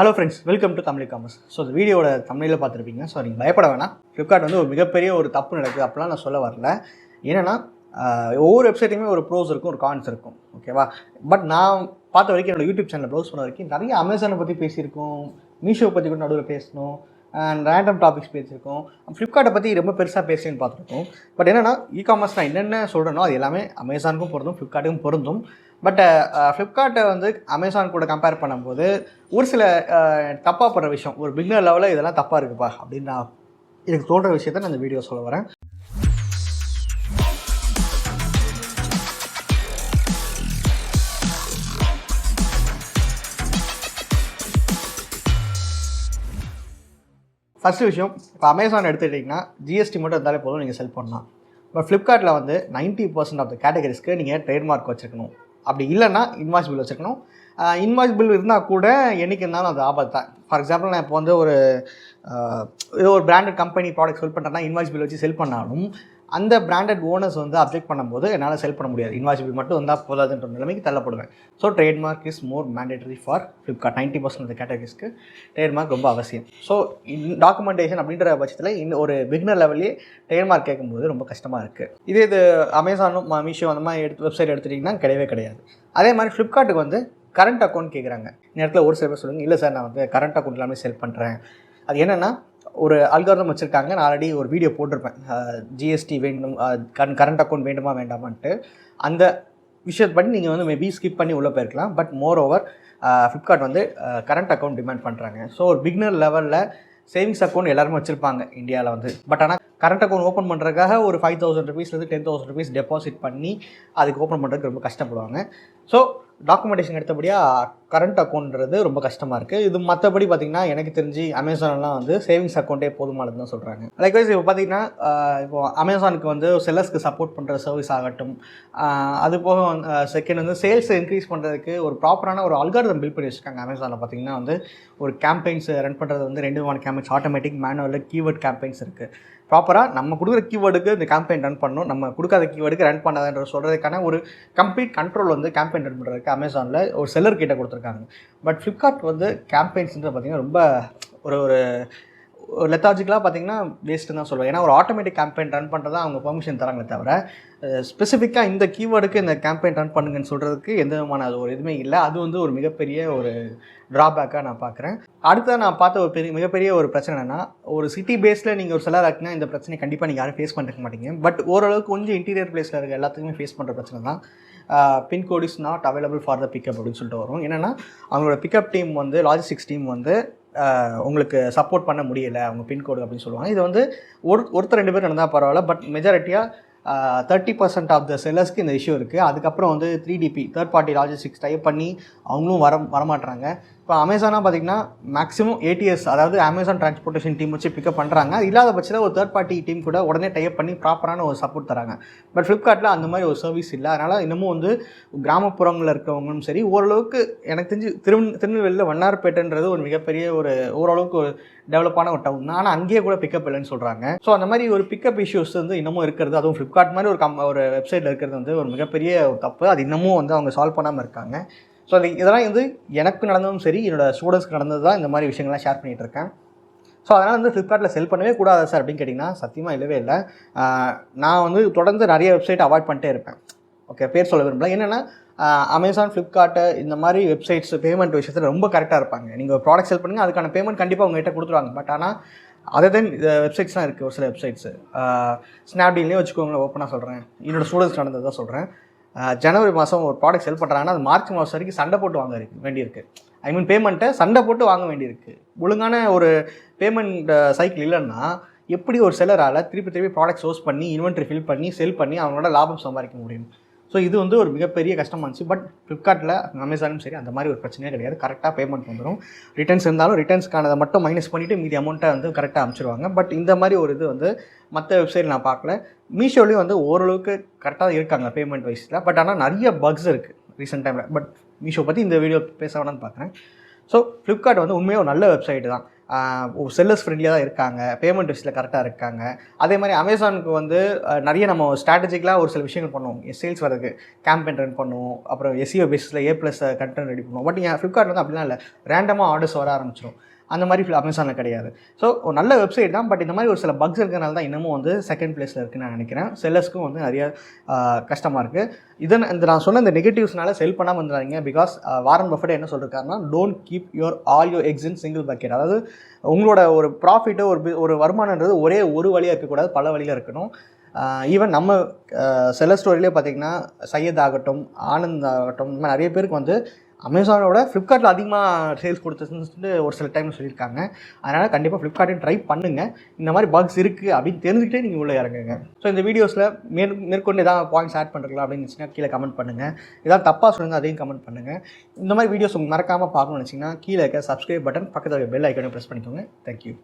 Hello friends, welcome to Tamil commerce. So இந்த வீடியோட தமிழில் பார்த்துருப்பீங்க. ஸோ நீங்கள் பயப்பட வேணாம். ஃப்ளிப்கார்ட் வந்து ஒரு மிகப்பெரிய ஒரு தப்பு நடக்குது அப்படிலாம் நான் சொல்ல வரல. ஏன்னா ஒவ்வொரு வெப்சைட்டுமே ஒரு ப்ரோஸ் இருக்கும், ஒரு கான்ஸ் இருக்கும். ஓகேவா? பட் நான் பார்த்த வரைக்கும் என்னோட யூடியூப் சேனல் ப்ரௌஸ் பண்ண வரைக்கும் நிறைய அமேசானை பற்றி பேசியிருக்கோம், மீஷோ பற்றி கூட நடுவில் பேசணும், அண்ட் ரேண்டம் டாபிக்ஸ் பேசியிருக்கோம், ஃப்ளிப்கார்ட்டை பற்றி ரொம்ப பெருசாக பேசுன்னு பார்த்துருக்கோம். பட் என்னென்னா காமர்ஸ் நான் என்னென்ன சொல்கிறேனோ அது எல்லாமே அமேசானுக்கும் பொருந்தும், ஃப்ளிப்கார்ட்டுக்கும் பொருந்தும். பட் ஃப்ளிப்கார்ட்டை வந்து அமேசான் கூட கம்பேர் பண்ணும்போது ஒரு சில தப்பாக படுற விஷயம், ஒரு பிகினர் லெவலில் இதெல்லாம் தப்பாக இருக்குப்பா அப்படின்னு நான் எனக்கு தோன்ற விஷயத்த நான் இந்த வீடியோ சொல்ல வரேன். ஃபஸ்ட்டு விஷயம், இப்போ அமேசான் எடுத்துக்கிட்டிங்கன்னா ஜிஎஸ்டி மட்டும் இருந்தாலே போதும், நீங்கள் செல் பண்ணலாம். பட் ஃப்ளிப்கார்ட்டில் வந்து 90% ஆஃப் த கேட்டகரிஸ்க்கு நீங்கள் ட்ரேட்மார்க் வச்சுருக்கணும். அப்படி இல்லைன்னா இன்வாய்ஸ் பில் வச்சுருக்கணும். இன்வாய்ஸ் பில் இருந்தால் கூட என்றைக்கு இருந்தாலும் அது ஆபத்து தான். ஃபார் எக்ஸாம்பிள், நான் இப்போ வந்து ஏதோ ஒரு பிராண்டட் கம்பெனி ப்ராடக்ட் செல் பண்ணுறேன்னா இன்வாய்ஸ் பில் வச்சு செல் பண்ணாலும் அந்த பிராண்டட் ஓனர்ஸ் வந்து அப்ஜெக்ட் பண்ணும்போது என்னால் செல் பண்ண முடியாது. இன்வாய்ஸ் பில் மட்டும் வந்தால் போதாதுன்ற நிலைமைக்கு தள்ளப்படுவேன். So trademark is more mandatory for Flipkart. 90% of கேட்டகரிஸ்க்கு ட்ரேட்மார்க் ரொம்ப அவசியம். ஸோ டாக்குமெண்டேஷன் அப்படின்ற பட்சத்தில் ஒரு பிகினர் லெவல்லே ட்ரேட்மார்க் கேட்கும்போது ரொம்ப கஷ்டமாக இருக்குது. இது அமேசானும் மீஷோ அந்த மாதிரி வெப்சைட் எடுத்துட்டிங்கன்னா கிடையவே கிடையாது. அதே மாதிரி ஃப்ளிப்கார்ட்டுக்கு வந்து கரண்ட் அக்கௌண்ட் கேட்குறாங்க. நேரத்தில் ஒரு சில பேர் சொல்லுங்கள், இல்லை சார் நான் வந்து கரண்ட் அக்கௌண்ட் எல்லாமே செல் பண்ணுறேன். அது என்னென்னா ஒரு அல்காரிதம் வச்சுருக்காங்க. நான் ஆல்ரெடி ஒரு வீடியோ போட்டிருப்பேன், ஜிஎஸ்டி வேண்டும், கரண்ட் அக்கௌண்ட் வேண்டுமா வேண்டாமான்ட்டு. அந்த விஷயப்படி நீங்கள் வந்து மேபி ஸ்கிப் பண்ணி உள்ளே போயிருக்கலாம். பட் மோர் ஓவர் ஃப்ளிப்கார்ட் வந்து கரண்ட் அக்கௌண்ட் டிமாண்ட் பண்ணுறாங்க. ஸோ ஒரு பிகினர் லெவலில் சேவிங்ஸ் அக்கௌண்ட் எல்லாருமே வச்சுருப்பாங்க இந்தியாவில் வந்து. பட் ஆனால் கரண்ட் அக்கௌண்ட் ஓப்பன் பண்ணுறதுக்காக ஒரு 5,000 ருபீஸ்லேருந்து 10,000 ருபீஸ் டெபாசிட் பண்ணி அதுக்கு ஓப்பன் பண்ணுறதுக்கு ரொம்ப கஷ்டப்படுவாங்க. ஸோ டாக்குமெண்டேஷன் எடுத்தபடியாக கரண்ட் அக்கௌண்ட்றது ரொம்ப கஷ்டமாக இருக்குது. இது மற்றபடி பார்த்திங்கன்னா எனக்கு தெரிஞ்சு அமேசான்லாம் வந்து சேவிங்ஸ் அக்கௌண்ட்டே போதுமானதுன்னு தான் சொல்கிறாங்க. லைக்வைஸ் இப்போ பார்த்திங்கன்னா இப்போது அமேசானுக்கு வந்து செல்லர்ஸ்க்கு சப்போர்ட் பண்ணுற சர்வீஸ் ஆகட்டும், அது போக செகண்ட் வந்து சேல்ஸ் இன்க்ரீஸ் பண்ணுறதுக்கு ஒரு ப்ராப்பரான ஒரு அல்காரிதம் பில்ட் பண்ணி வச்சுருக்காங்க. அமேசானில் பார்த்திங்கன்னா வந்து ஒரு கேம்பெயின்ஸ் ரன் பண்ணுறது வந்து 2 விதமான கேம்பெயின்ஸ், ஆட்டோமேட்டிக், மேனுவலில் கீவேர்ட் கேம்பெயின்ஸ் இருக்குது. ப்ராப்பராக நம்ம கொடுக்குற கீவேர்டுக்கு இந்த கேம்பெயின் ரன் பண்ணணும், நம்ம கொடுக்காத கீவேர்டுக்கு ரன் பண்ணாதன்ற சொல்கிறதுக்கான ஒரு கம்ப்ளீட் கண்ட்ரோல் வந்து கேம்பெயின் ரன் பண்ணுறதுக்கு அமேசானில் ஒரு செல்லர் கிட்ட கொடுத்துருக்காங்க. பட் ஃப்ளிப்கார்ட் வந்து கேம்பெயின்ஸ்ன்றது பார்த்திங்கன்னா ரொம்ப ஒரு லெத்தாஜிக்கலாக பார்த்திங்கன்னா வேஸ்ட்டு தான் சொல்லுவேன். ஏன்னா ஒரு ஆட்டோமேட்டிக் கேம்பெயின் ரன் பண்ணுறதா அவங்க பெர்மிஷன் தராங்களே தவிர ஸ்பெசிஃபிக்காக இந்த கீவேர்டுக்கு இந்த கேம்பெயின் ரன் பண்ணுங்கன்னு சொல்கிறதுக்கு எந்த விதமான அது ஒரு இதுவுமே இல்லை. அது வந்து ஒரு மிகப்பெரிய ஒரு ட்ராபேக்காக நான் பார்க்குறேன். அடுத்தது நான் பார்த்த ஒரு மிகப்பெரிய ஒரு பிரச்சனை என்னென்னா, ஒரு சிட்டி பேஸில் நீங்கள் ஒரு செல்லர் ஆக்கினா இந்த பிரச்சனை கண்டிப்பாக நீங்கள் யாரும் ஃபேஸ் பண்ணிருக்க மாட்டீங்க. பட் ஓரளவுக்கு கொஞ்சம் இன்டீரியர் பிளேஸில் இருக்க எல்லாத்துக்குமே ஃபேஸ் பண்ணுற பிரச்சனை தான் pincode is not available for the pickup அப்படின்னு சொல்லிட்டு வரும். என்னென்னா அவங்களோட பிக்கப் டீம் வந்து லாஜிஸ்டிக்ஸ் டீம் வந்து உங்களுக்கு சப்போர்ட் பண்ண முடியலை அவங்க பின்கோடு அப்படின்னு சொல்லுவாங்க. இது வந்து ஒருத்தர் 2 பேர் நடந்தால் பரவாயில்ல. பட் மெஜாரிட்டியாக 30% ஆஃப் த செல்லர்ஸ்க்கு இந்த இஷ்யூ இருக்குது. அதுக்கப்புறம் வந்து 3DP third party logistics type பண்ணி அவங்களும் வரமாட்டாங்க. இப்போ அமேசானாக பார்த்திங்கன்னா மேக்ஸிமம் ATS, அதாவது அமேசான் டிரான்ஸ்போர்ட்டேஷன் டீம் வச்சு பிக்கப் பண்ணுறாங்க. இல்லாத பட்சத்தில் ஒரு தேர்ட் பார்ட்டி டீம் கூட உடனே டைப் பண்ணி ப்ராப்பரான ஒரு சப்போர்ட் தராங்க. பட் ஃப்ளிப்கார்ட்டில் அந்த மாதிரி ஒரு சர்வீஸ் இல்லை. அதனால் இன்னமும் வந்து கிராமப்புறங்களில் இருக்கிறவங்களும் சரி, ஓரளவுக்கு எனக்கு தெரிஞ்சு திருநெல்வேலியில் வண்ணார்பேட்டைன்றது ஒரு மிகப்பெரிய ஒரு ஓரளவுக்கு ஒரு டெவலப்பான ஒரு டவுன் தான். ஆனால் அங்கேயே கூட பிக்கப் இல்லைன்னு சொல்கிறாங்க. ஸோ அந்த மாதிரி ஒரு பிக்கப் இஷ்யூஸ் வந்து இன்னமும் இருக்கிறது, அதுவும் ஃப்ளிப்கார்ட் மாதிரி ஒரு வெப்சைட்டில் இருக்கிறது வந்து ஒரு மிகப்பெரிய ஒரு தப்பு. அது இன்னமும் வந்து அவங்க சால்வ் பண்ணாமல் இருக்காங்க. ஸோ இதெல்லாம் வந்து எனக்கு நடந்ததும் சரி, என்னோடய ஸ்டூடெண்ட்ஸ்க்கு நடந்தது தான் இந்த மாதிரி விஷயங்கள்லாம் ஷேர் பண்ணிகிட்டு இருக்கேன். ஸோ அதனால் வந்து ஃப்ளிப்கார்ட்டில் செல் பண்ணவே கூடாது சார் அப்படின்னு கேட்டிங்கன்னா சத்தியமாக இல்லவே இல்லை. நான் வந்து தொடர்ந்து நிறைய வெப்சைட் அவாய்ட் பண்ணிட்டே இருப்பேன். ஓகே, பேர் சொல்ல விரும்பல. என்னென்னா அமேசான், ஃப்ளிப்கார்ட்டு இந்த மாதிரி வெப்சைட்ஸ் பேமெண்ட் விஷயத்தில் ரொம்ப கரெக்டாக இருப்பாங்க. நீங்கள் ஒரு ப்ராடக்ட் செல் பண்ணுங்கள், அதுக்கான பேமெண்ட் கண்டிப்பாக உங்கள்கிட்ட கொடுத்துருவாங்க. பட் ஆனால் அதர் தென் வெப்சைட்ஸ்லாம் இருக்குது. ஒரு சில வெப்சைட்ஸு ஸ்னாப்டீல்லே வச்சுக்கோங்களேன், ஓப்பனாக சொல்கிறேன், என்னோடய ஸ்டூடெண்ட்ஸ் நடந்தது தான் சொல்கிறேன். ஜனவரி மாதம் ஒரு ப்ராடக்ட் செல் பண்ணுறாங்கன்னா அது மார்ச் மாதம் வரைக்கும் சண்டை போட்டு வாங்க வேண்டியிருக்கு. பேமெண்ட்டை சண்டை போட்டு வாங்க வேண்டியிருக்கு. ஒழுங்கான ஒரு பேமெண்ட் சைக்கிள் இல்லைன்னா எப்படி ஒரு செல்லரால் திருப்பி ப்ராடக்ட் சோர்ஸ் பண்ணி இன்வென்ட்ரி ஃபில் பண்ணி செல் பண்ணி அவங்களோட லாபம் சம்பாதிக்க முடியும்? ஸோ இது வந்து ஒரு மிகப்பெரிய கஷ்டமாக இருந்துச்சு. பட் ஃப்ளிப்கார்ட்டில் அமேசானும் சரி அந்த மாதிரி ஒரு பிரச்சனையே கிடையாது. கரெக்டாக பேமெண்ட் வந்துடும். ரிட்டர்ன்ஸ் இருந்தாலும் ரிட்டர்ன்ஸ்க்கானதை மட்டும் மைனஸ் பண்ணிவிட்டு மீதி அமௌண்ட்டை வந்து கரெக்டாக அனுப்பிச்சிடுவாங்க. பட் இந்த மாதிரி ஒரு இது வந்து மற்ற வெப்சைட்டில் நான் பார்க்கல. மீஷோலையும் வந்து ஓரளவுக்கு கரெக்டாக இருக்காங்க பேமெண்ட் வைஸில். பட் ஆனால் நிறைய பக்ஸ் இருக்குது ரீசெண்ட் டைமில். பட் மீஷோ பற்றி இந்த வீடியோ பேச வேணான்னு பார்க்குறேன். ஸோ ஃப்ளிப்கார்ட் வந்து உண்மையாக ஒரு நல்ல வெப்சைட்டு தான். செல்லர்ஸ் ஃப்ரெண்ட்லியாக தான் இருக்காங்க, பேமெண்ட் விஷயத்தில் கரெக்டாக இருக்காங்க. அதே மாதிரி அமேசானுக்கு வந்து நிறைய நம்ம ஸ்ட்ராட்டஜிக்கலாக ஒரு சில விஷயங்கள் பண்ணுவோம். சேல்ஸ் வரதுக்கு கேம்பெயின் ரன் பண்ணுவோம், அப்புறம் எஸ்இஓ பேஸில் A+ கண்டென்ட் ரெடி பண்ணுவோம். பட் ஃப்ளிப்கார்ட் வந்து அப்படிலாம் இல்லை, ரேண்டமாக ஆர்டர்ஸ் வர ஆரம்பிச்சிடும். அந்த மாதிரி அமேசானில் கிடையாது. ஸோ ஒரு நல்ல வெப்சைட் தான், பட் இந்த மாதிரி ஒரு சில பக்ஸ் இருக்கிறனால தான் இன்னமும் வந்து செகண்ட் பிளேஸில் இருக்குன்னு நான் நினைக்கிறேன். செல்லர்ஸ்க்கும் வந்து நிறைய கஷ்டமாக இருக்குது. நான் சொன்ன இந்த நெகட்டிவ்ஸ்னால செல் பண்ணாமல் வந்துடாதீங்க. பிகாஸ் வாரன் பஃபெட் என்ன சொல்லியிருக்காருன்னா, don't keep all your X in single bucket. அதாவது உங்களோட ஒரு ப்ராஃபிட்டு ஒரு வருமானன்றது ஒரே ஒரு வழியாக இருக்கக்கூடாது, பல வழியில் இருக்கணும். ஈவன் நம்ம செல்லர் ஸ்டோரியிலே பார்த்திங்கன்னா சையத் ஆகட்டும், ஆனந்த் ஆகட்டும், இந்த மாதிரி நிறைய பேருக்கு வந்து அமேசானோட ஃப்ளிப்கார்ட்டில் அதிகமாக சேல்ஸ் கொடுத்துன்னு ஒரு சில டைமில் சொல்லியிருக்காங்க. அதனால் கண்டிப்பாக ஃப்ளிப்கார்ட்டையும் ட்ரை பண்ணுங்கள். இந்த மாதிரி பக்ஸ் இருக்குது அப்படின்னு தெரிஞ்சுக்கிட்டே நீங்கள் உள்ளே இறங்குங்க. ஸோ இந்த வீடியோஸில் மேற்கொண்டு எதாவது பாயிண்ட்ஸ் ஆட் பண்ணுறீங்களா அப்படின்னு நினச்சிங்கன்னா கீழே கமெண்ட் பண்ணுங்கள். ஏதாவது தப்பாக சொல்லுங்கள், அதையும் கமெண்ட் பண்ணுங்கள். இந்த மாதிரி வீடியோஸ் உங்களுக்கு மறக்காமல் பார்க்கணும்னு நினச்சிங்கன்னா கீழே இருக்க சப்ஸ்கிரைப் பட்டன் பக்கத்தில் பெல் ஐக்கனை ப்ரெஸ் பண்ணிக்கோங்க. தேங்க்யூ.